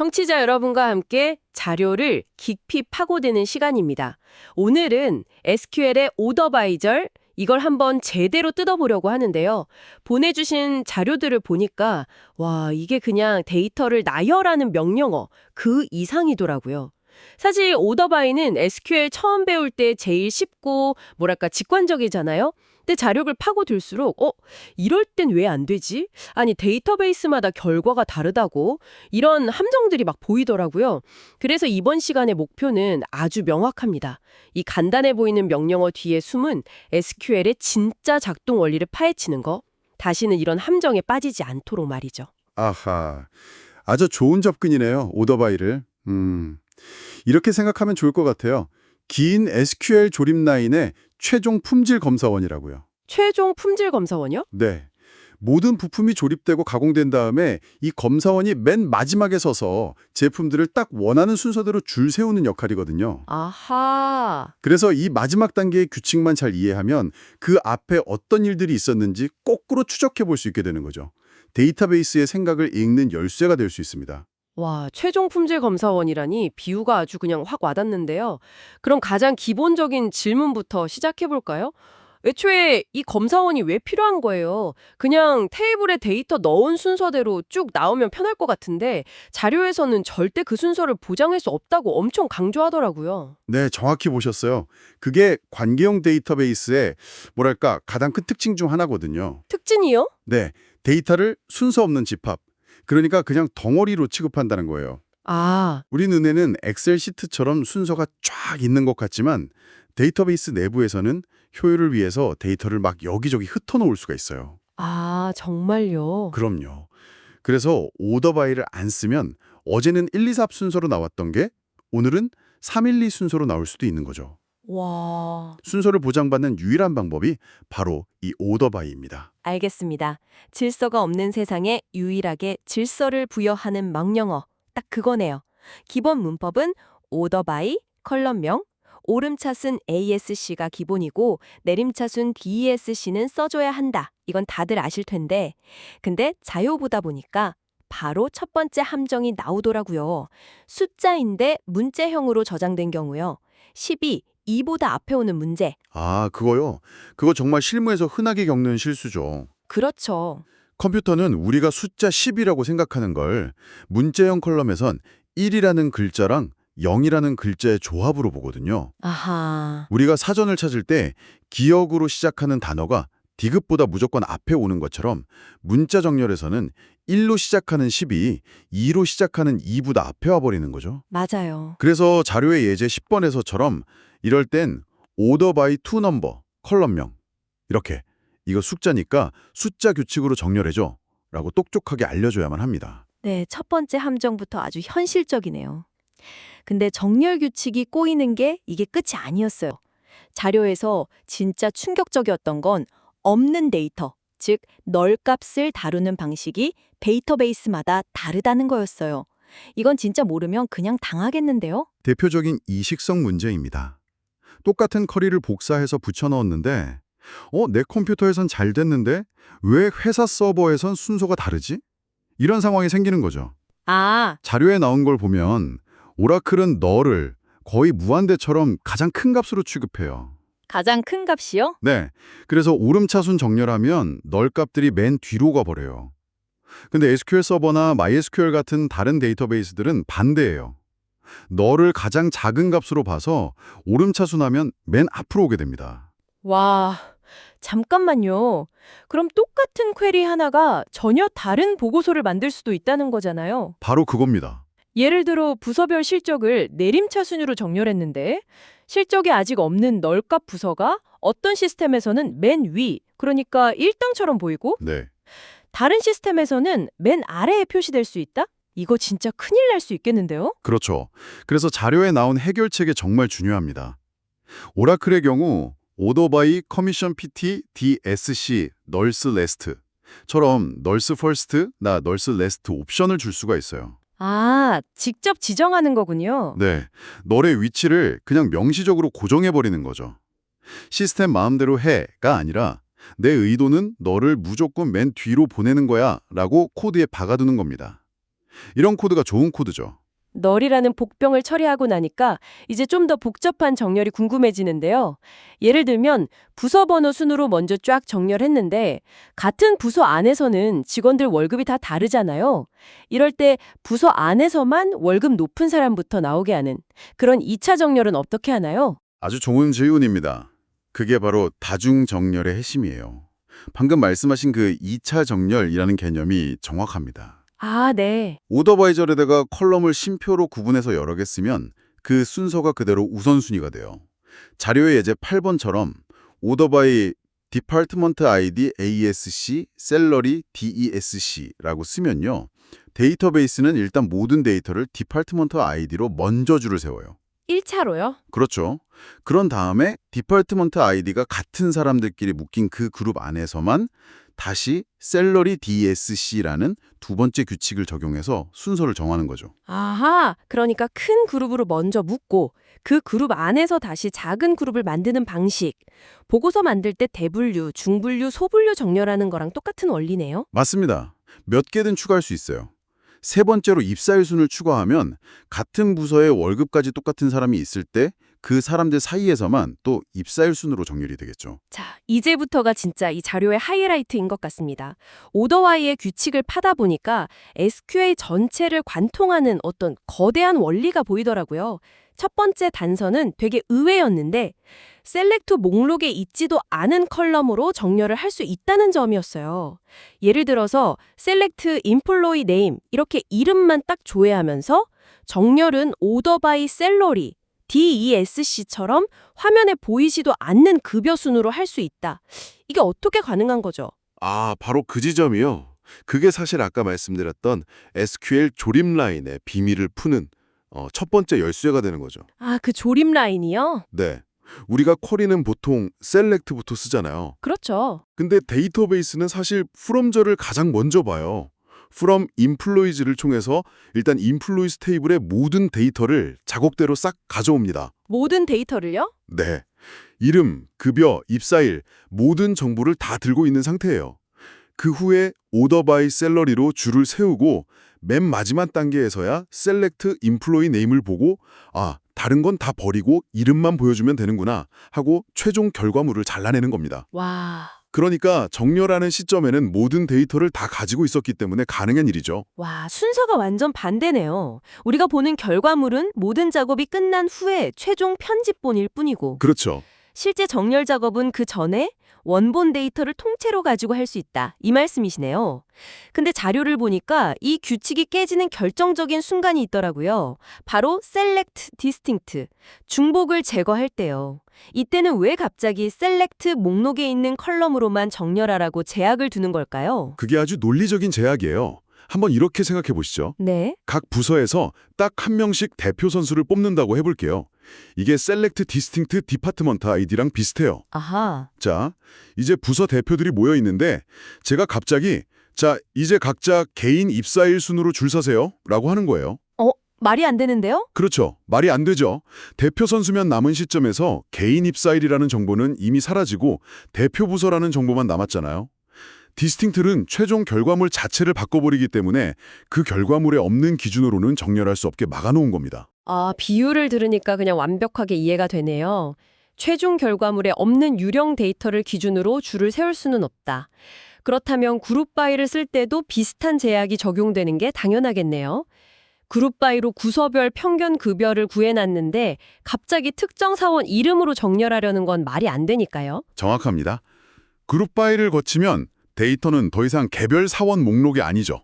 청취자 여러분과 함께 자료를 깊이 파고드는 시간입니다. 오늘은 SQL의 오더 바이 절, 이걸 한번 제대로 뜯어보려고 하는데요. 보내주신 자료들을 보니까 와, 이게 그냥 데이터를 나열하는 명령어 그 이상이더라고요. 사실 오더 바이는 SQL 처음 배울 때 제일 쉽고 뭐랄까 직관적이잖아요. 근데 자료를 파고들수록 이럴 땐 왜 안 되지? 아니 데이터베이스마다 결과가 다르다고 이런 함정들이 막 보이더라고요. 그래서 이번 시간의 목표는 아주 명확합니다. 이 간단해 보이는 명령어 뒤에 숨은 SQL의 진짜 작동 원리를 파헤치는 거. 다시는 이런 함정에 빠지지 않도록 말이죠. 아하, 아주 좋은 접근이네요. 오더바이를. 이렇게 생각하면 좋을 것 같아요. 긴 SQL 조립 라인의 최종 품질 검사원이라고요. 최종 품질 검사원이요? 네. 모든 부품이 조립되고 가공된 다음에 이 검사원이 맨 마지막에 서서 제품들을 딱 원하는 순서대로 줄 세우는 역할이거든요. 아하. 그래서 이 마지막 단계의 규칙만 잘 이해하면 그 앞에 어떤 일들이 있었는지 거꾸로 추적해 볼 수 있게 되는 거죠. 데이터베이스의 생각을 읽는 열쇠가 될 수 있습니다. 와, 최종 품질 검사원이라니 비유가 아주 그냥 확 와닿는데요. 그럼 가장 기본적인 질문부터 시작해 볼까요? 애초에 이 검사원이 왜 필요한 거예요? 그냥 테이블에 데이터 넣은 순서대로 쭉 나오면 편할 것 같은데 자료에서는 절대 그 순서를 보장할 수 없다고 엄청 강조하더라고요. 네, 정확히 보셨어요. 그게 관계형 데이터베이스의 뭐랄까 가장 큰 특징 중 하나거든요. 특징이요? 네, 데이터를 순서 없는 집합. 그러니까 그냥 덩어리로 취급한다는 거예요. 아, 우리 눈에는 엑셀 시트처럼 순서가 쫙 있는 것 같지만 데이터베이스 내부에서는 효율을 위해서 데이터를 막 여기저기 흩어놓을 수가 있어요. 정말요? 그럼요. 그래서 오더바이를 안 쓰면 어제는 1, 2, 4 순서로 나왔던 게 오늘은 3, 1, 2 순서로 나올 수도 있는 거죠. 와. 순서를 보장받는 유일한 방법이 바로 이 오더바이입니다. 알겠습니다. 질서가 없는 세상에 유일하게 질서를 부여하는 명령어. 딱 그거네요. 기본 문법은 오더바이, 컬럼명, 오름차순 ASC가 기본이고 내림차순 DESC는 써줘야 한다. 이건 다들 아실 텐데. 근데 자료 보다 보니까 바로 첫 번째 함정이 나오더라고요. 숫자인데 문자형으로 저장된 경우요. 10이 2보다 앞에 오는 문제. 아, 그거요? 그거 정말 실무에서 흔하게 겪는 실수죠. 그렇죠. 컴퓨터는 우리가 숫자 10이라고 생각하는 걸 문자형 컬럼에선 1이라는 글자랑 0이라는 글자의 조합으로 보거든요. 아하. 우리가 사전을 찾을 때 기억으로 시작하는 단어가 디귿보다 무조건 앞에 오는 것처럼 문자 정렬에서는 1로 시작하는 10이 2로 시작하는 2보다 앞에 와버리는 거죠. 맞아요. 그래서 자료의 예제 10번에서처럼 이럴 땐 order by to number, 컬럼명 이렇게 이거 숫자니까 숫자 규칙으로 정렬해줘 라고 똑똑하게 알려줘야만 합니다. 네, 첫 번째 함정부터 아주 현실적이네요. 근데 정렬 규칙이 꼬이는 게 이게 끝이 아니었어요. 자료에서 진짜 충격적이었던 건 없는 데이터, 즉 널 값을 다루는 방식이 데이터베이스마다 다르다는 거였어요. 이건 진짜 모르면 그냥 당하겠는데요? 대표적인 이식성 문제입니다. 똑같은 커리를 복사해서 붙여넣었는데 내 컴퓨터에선 잘 됐는데 왜 회사 서버에선 순서가 다르지? 이런 상황이 생기는 거죠. 아, 자료에 나온 걸 보면 오라클은 너를 거의 무한대처럼 가장 큰 값으로 취급해요. 가장 큰 값이요? 네, 그래서 오름차순 정렬하면 널 값들이 맨 뒤로 가버려요. 근데 SQL 서버나 MySQL 같은 다른 데이터베이스들은 반대예요. 너를 가장 작은 값으로 봐서 오름차순하면 맨 앞으로 오게 됩니다. 와, 잠깐만요. 그럼 똑같은 퀘리 하나가 전혀 다른 보고서를 만들 수도 있다는 거잖아요. 바로 그겁니다. 예를 들어 부서별 실적을 내림차순으로 정렬했는데 실적이 아직 없는 널값 부서가 어떤 시스템에서는 맨 위, 그러니까 1등처럼 보이고 네. 다른 시스템에서는 맨 아래에 표시될 수 있다? 이거 진짜 큰일 날 수 있겠는데요? 그렇죠. 그래서 자료에 나온 해결책이 정말 중요합니다. 오라클의 경우 order by commission pt dsc 널스 레스트처럼 널스 퍼스트 나 널스 레스트 옵션을 줄 수가 있어요. 아, 직접 지정하는 거군요. 네, 널의 위치를 그냥 명시적으로 고정해버리는 거죠. 시스템 마음대로 해가 아니라 내 의도는 너를 무조건 맨 뒤로 보내는 거야 라고 코드에 박아두는 겁니다. 이런 코드가 좋은 코드죠. 널이라는 복병을 처리하고 나니까 이제 좀 더 복잡한 정렬이 궁금해지는데요. 예를 들면 부서 번호 순으로 먼저 쫙 정렬했는데 같은 부서 안에서는 직원들 월급이 다 다르잖아요. 이럴 때 부서 안에서만 월급 높은 사람부터 나오게 하는 그런 2차 정렬은 어떻게 하나요? 아주 좋은 질문입니다. 그게 바로 다중 정렬의 핵심이에요. 방금 말씀하신 그 2차 정렬이라는 개념이 정확합니다. 아, 네. 오더바이절에다가 컬럼을 쉼표로 구분해서 여러 개 쓰면 그 순서가 그대로 우선순위가 돼요. 자료의 예제 8번처럼 오더바이 디파트먼트 아이디 ASC, 셀러리 DESC라고 쓰면요. 데이터베이스는 일단 모든 데이터를 디파트먼트 아이디로 먼저 줄을 세워요. 1차로요? 그렇죠. 그런 다음에 디파트먼트 아이디가 같은 사람들끼리 묶인 그 그룹 안에서만 다시 셀러리 DSC라는 두 번째 규칙을 적용해서 순서를 정하는 거죠. 아하, 그러니까 큰 그룹으로 먼저 묶고 그 그룹 안에서 다시 작은 그룹을 만드는 방식. 보고서 만들 때 대분류, 중분류, 소분류 정렬하는 거랑 똑같은 원리네요. 맞습니다. 몇 개든 추가할 수 있어요. 세 번째로 입사일 순을 추가하면 같은 부서에 월급까지 똑같은 사람이 있을 때 그 사람들 사이에서만 또 입사일 순으로 정렬이 되겠죠. 자, 이제부터가 진짜 이 자료의 하이라이트인 것 같습니다. 오더와이의 규칙을 파다 보니까 SQL 전체를 관통하는 어떤 거대한 원리가 보이더라고요. 첫 번째 단서는 되게 의외였는데 셀렉트 목록에 있지도 않은 컬럼으로 정렬을 할 수 있다는 점이었어요. 예를 들어서 셀렉트 임플로이 네임 이렇게 이름만 딱 조회하면서 정렬은 오더 바이 셀러리 DESC처럼 화면에 보이지도 않는 급여 순으로 할 수 있다. 이게 어떻게 가능한 거죠? 아, 바로 그 지점이요. 그게 사실 아까 말씀드렸던 SQL 조립 라인의 비밀을 푸는 첫 번째 열쇠가 되는 거죠. 아, 그 조립 라인이요? 네. 우리가 쿼리는 보통 select부터 쓰잖아요. 그렇죠. 근데 데이터베이스는 사실 from절을 가장 먼저 봐요. from employees를 통해서 일단 employees 테이블의 모든 데이터를 작업대로 싹 가져옵니다. 모든 데이터를요? 네. 이름, 급여, 입사일 모든 정보를 다 들고 있는 상태예요. 그 후에 order by salary로 줄을 세우고 맨 마지막 단계에서야 select employee name을 보고 아, 다른 건 다 버리고 이름만 보여주면 되는구나 하고 최종 결과물을 잘라내는 겁니다. 와, 그러니까 정렬하는 시점에는 모든 데이터를 다 가지고 있었기 때문에 가능한 일이죠. 순서가 완전 반대네요. 우리가 보는 결과물은 모든 작업이 끝난 후에 최종 편집본일 뿐이고 그렇죠. 실제 정렬 작업은 그 전에 원본 데이터를 통째로 가지고 할 수 있다. 이 말씀이시네요. 근데 자료를 보니까 이 규칙이 깨지는 결정적인 순간이 있더라고요. 바로 select distinct, 중복을 제거할 때요. 이때는 왜 갑자기 select 목록에 있는 컬럼으로만 정렬하라고 제약을 두는 걸까요? 그게 아주 논리적인 제약이에요. 한번 이렇게 생각해 보시죠. 네. 각 부서에서 딱 한 명씩 대표 선수를 뽑는다고 해볼게요. 이게 Select Distinct Department ID랑 비슷해요. 아하. 자, 이제 부서 대표들이 모여 있는데 제가 갑자기 자, 이제 각자 개인 입사일 순으로 줄 서세요 라고 하는 거예요. 말이 안 되는데요? 그렇죠. 말이 안 되죠. 대표 선수면 남은 시점에서 개인 입사일이라는 정보는 이미 사라지고 대표 부서라는 정보만 남았잖아요. 디스팅틀은 최종 결과물 자체를 바꿔버리기 때문에 그 결과물에 없는 기준으로는 정렬할 수 없게 막아놓은 겁니다. 아, 비유를 들으니까 그냥 완벽하게 이해가 되네요. 최종 결과물에 없는 유령 데이터를 기준으로 줄을 세울 수는 없다. 그렇다면 그룹 바이를 쓸 때도 비슷한 제약이 적용되는 게 당연하겠네요. 그룹 바이로 구서별 평균 급여를 구해놨는데 갑자기 특정 사원 이름으로 정렬하려는 건 말이 안 되니까요. 정확합니다. 그룹 바이를 거치면 데이터는 더 이상 개별 사원 목록이 아니죠.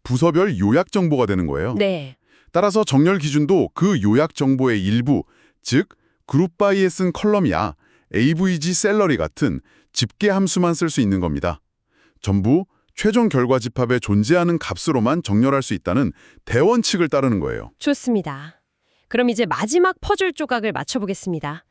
부서별 요약 정보가 되는 거예요. 네. 따라서 정렬 기준도 그 요약 정보의 일부, 즉 그룹 바이에 쓴 컬럼이야 AVG 셀러리 같은 집계 함수만 쓸 수 있는 겁니다. 전부 최종 결과 집합에 존재하는 값으로만 정렬할 수 있다는 대원칙을 따르는 거예요. 좋습니다. 그럼 이제 마지막 퍼즐 조각을 맞춰보겠습니다.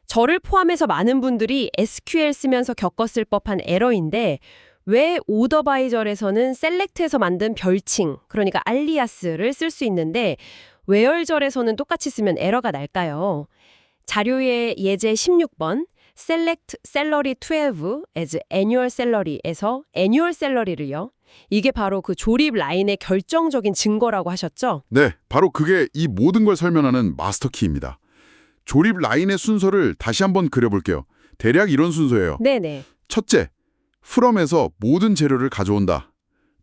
저를 포함해서 많은 분들이 SQL 쓰면서 겪었을 법한 에러인데 왜 오더바이절에서는 셀렉트에서 만든 별칭, 그러니까 알리아스를 쓸 수 있는데 웨얼절에서는 똑같이 쓰면 에러가 날까요? 자료의 예제 16번, select salary 12 as annual salary에서 annual salary를요. 이게 바로 그 조립 라인의 결정적인 증거라고 하셨죠? 네, 바로 그게 이 모든 걸 설명하는 마스터키입니다. 조립 라인의 순서를 다시 한번 그려볼게요. 대략 이런 순서예요. 네네. 첫째, from에서 모든 재료를 가져온다.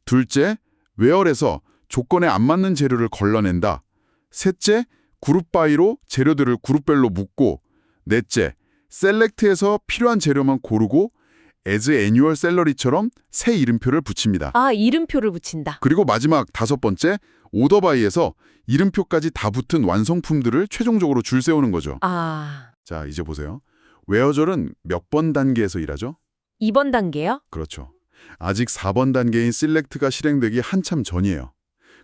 둘째, where에서 조건에 안 맞는 재료를 걸러낸다. 셋째, 그룹 바이로 재료들을 그룹별로 묶고. 넷째, select에서 필요한 재료만 고르고 as annual salary처럼 새 이름표를 붙입니다. 아, 이름표를 붙인다. 그리고 마지막 다섯 번째, 오더 바이에서 이름표까지 다 붙은 완성품들을 최종적으로 줄 세우는 거죠. 아, 자, 이제 보세요. 웨어절은 몇 번 단계에서 일하죠? 2번 단계요? 그렇죠. 아직 4번 단계인 셀렉트가 실행되기 한참 전이에요.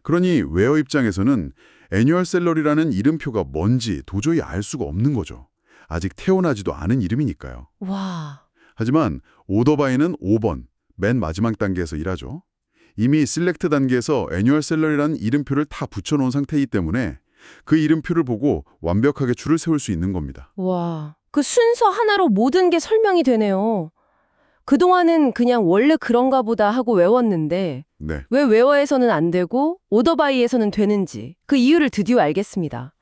그러니 웨어 입장에서는 애뉴얼 셀러리라는 이름표가 뭔지 도저히 알 수가 없는 거죠. 아직 태어나지도 않은 이름이니까요. 와, 하지만 오더바이는 5번, 맨 마지막 단계에서 일하죠. 이미 셀렉트 단계에서 애뉴얼 셀러리라는 이름표를 다 붙여놓은 상태이기 때문에 그 이름표를 보고 완벽하게 줄을 세울 수 있는 겁니다. 와. 그 순서 하나로 모든 게 설명이 되네요. 그동안은 그냥 원래 그런가 보다 하고 외웠는데 네, 왜 웨어에서는 안 되고 오더바이에서는 되는지 그 이유를 드디어 알겠습니다.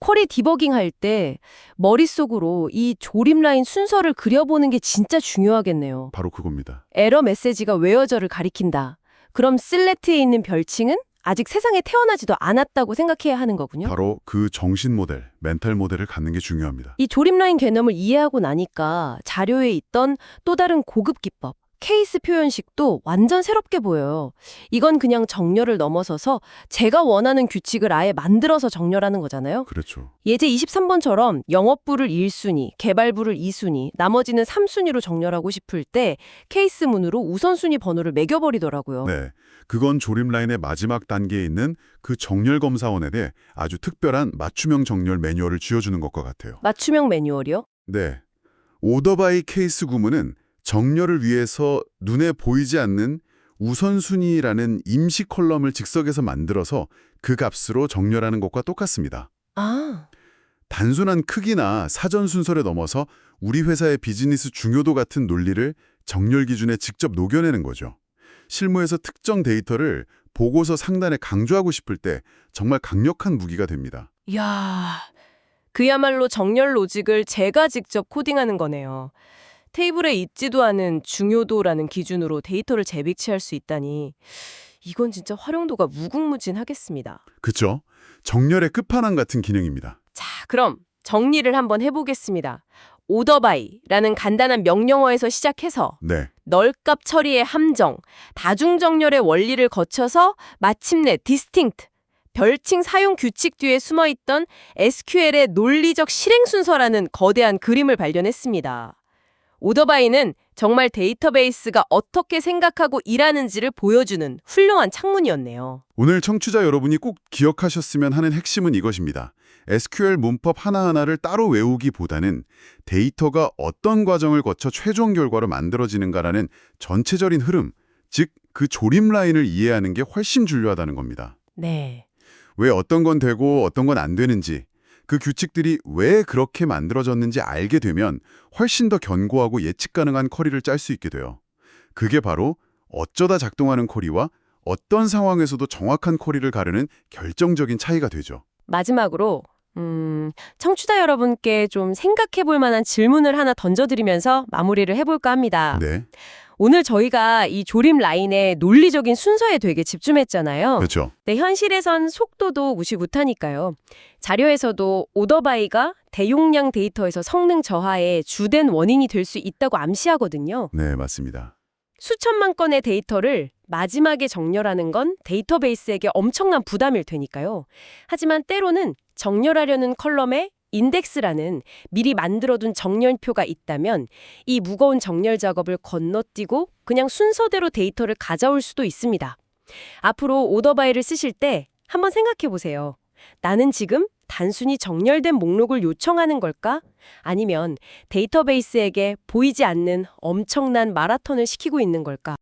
쿼리 디버깅 할 때 머릿속으로 이 조립 라인 순서를 그려보는 게 진짜 중요하겠네요. 바로 그겁니다. 에러 메시지가 웨어절을 가리킨다. 그럼 슬레트에 있는 별칭은 아직 세상에 태어나지도 않았다고 생각해야 하는 거군요. 바로 그 정신 모델, 멘탈 모델을 갖는 게 중요합니다. 이 조립 라인 개념을 이해하고 나니까 자료에 있던 또 다른 고급 기법, 케이스 표현식도 완전 새롭게 보여요. 이건 그냥 정렬을 넘어서서 제가 원하는 규칙을 아예 만들어서 정렬하는 거잖아요. 그렇죠. 예제 23번처럼 영업부를 1순위, 개발부를 2순위, 나머지는 3순위로 정렬하고 싶을 때 케이스문으로 우선순위 번호를 매겨버리더라고요. 네, 그건 조립 라인의 마지막 단계에 있는 그 정렬 검사원에 대해 아주 특별한 맞춤형 정렬 매뉴얼을 쥐어주는 것과 같아요. 맞춤형 매뉴얼이요? 네, 오더바이 케이스 구문은 정렬을 위해서 눈에 보이지 않는 우선순위라는 임시 컬럼을 즉석에서 만들어서 그 값으로 정렬하는 것과 똑같습니다. 아, 단순한 크기나 사전 순서를 넘어서 우리 회사의 비즈니스 중요도 같은 논리를 정렬 기준에 직접 녹여내는 거죠. 실무에서 특정 데이터를 보고서 상단에 강조하고 싶을 때 정말 강력한 무기가 됩니다. 이야, 그야말로 정렬 로직을 제가 직접 코딩하는 거네요. 테이블에 있지도 않은 중요도라는 기준으로 데이터를 재배치할 수 있다니 이건 진짜 활용도가 무궁무진하겠습니다. 그쵸? 정렬의 끝판왕 같은 기능입니다. 자, 그럼 정리를 한번 해보겠습니다. 오더바이라는 간단한 명령어에서 시작해서 네, 널값 처리의 함정, 다중정렬의 원리를 거쳐서 마침내 디스팅트, 별칭 사용 규칙 뒤에 숨어있던 SQL의 논리적 실행 순서라는 거대한 그림을 발견했습니다. 오더바이는 정말 데이터베이스가 어떻게 생각하고 일하는지를 보여주는 훌륭한 창문이었네요. 오늘 청취자 여러분이 꼭 기억하셨으면 하는 핵심은 이것입니다. SQL 문법 하나하나를 따로 외우기보다는 데이터가 어떤 과정을 거쳐 최종 결과로 만들어지는가라는 전체적인 흐름, 즉 그 조립 라인을 이해하는 게 훨씬 중요하다는 겁니다. 네. 왜 어떤 건 되고 어떤 건 안 되는지, 그 규칙들이 왜 그렇게 만들어졌는지 알게 되면 훨씬 더 견고하고 예측 가능한 쿼리를 짤 수 있게 돼요. 그게 바로 어쩌다 작동하는 쿼리와 어떤 상황에서도 정확한 쿼리를 가르는 결정적인 차이가 되죠. 마지막으로 청취자 여러분께 좀 생각해 볼 만한 질문을 하나 던져드리면서 마무리를 해볼까 합니다. 네, 오늘 저희가 이 조립 라인의 논리적인 순서에 되게 집중했잖아요. 그렇죠. 네, 현실에선 속도도 무시 못하니까요. 자료에서도 오더바이가 대용량 데이터에서 성능 저하의 주된 원인이 될 수 있다고 암시하거든요. 네, 맞습니다. 수천만 건의 데이터를 마지막에 정렬하는 건 데이터베이스에게 엄청난 부담일 테니까요. 하지만 때로는 정렬하려는 컬럼에 인덱스라는 미리 만들어둔 정렬표가 있다면 이 무거운 정렬 작업을 건너뛰고 그냥 순서대로 데이터를 가져올 수도 있습니다. 앞으로 오더바이를 쓰실 때 한번 생각해 보세요. 나는 지금 단순히 정렬된 목록을 요청하는 걸까? 아니면 데이터베이스에게 보이지 않는 엄청난 마라톤을 시키고 있는 걸까?